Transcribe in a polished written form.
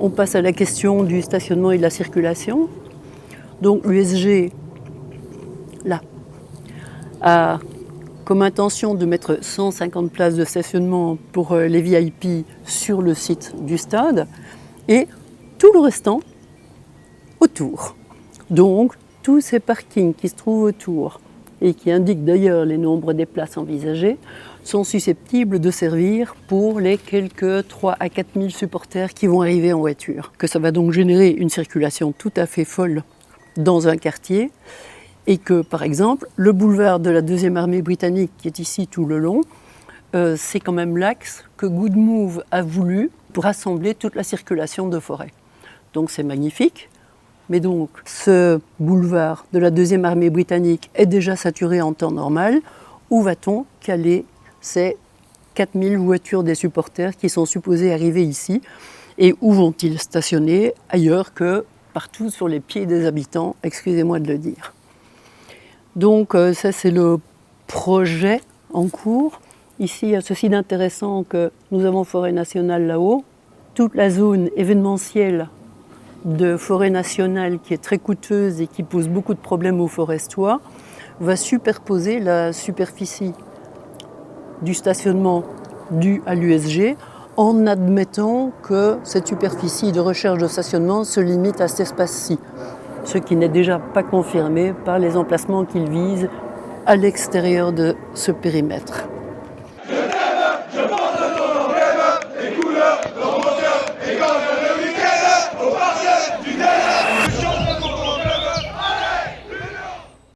on passe à la question du stationnement et de la circulation. Donc l'USG, là, a comme intention de mettre 150 places de stationnement pour les VIP sur le site du stade et tout le restant autour. Donc tous ces parkings qui se trouvent autour et qui indiquent d'ailleurs les nombres des places envisagées sont susceptibles de servir pour les quelques 3 à 4 000 supporters qui vont arriver en voiture. Que ça va donc générer une circulation tout à fait folle dans un quartier et que, par exemple, le boulevard de la 2e armée britannique qui est ici tout le long, c'est quand même l'axe que Good Move a voulu pour rassembler toute la circulation de Forêt. Donc c'est magnifique. Mais donc, ce boulevard de la 2e armée britannique est déjà saturé en temps normal. Où va-t-on caler ces 4000 voitures des supporters qui sont supposées arriver ici? Et où vont-ils stationner ailleurs que partout sur les pieds des habitants, excusez-moi de le dire. Donc ça c'est le projet en cours. Ici, il y a ceci d'intéressant que nous avons Forêt Nationale là-haut. Toute la zone événementielle de forêt nationale qui est très coûteuse et qui pose beaucoup de problèmes aux forestois, va superposer la superficie du stationnement dû à l'USG en admettant que cette superficie de recherche de stationnement se limite à cet espace-ci, ce qui n'est déjà pas confirmé par les emplacements qu'il vise à l'extérieur de ce périmètre.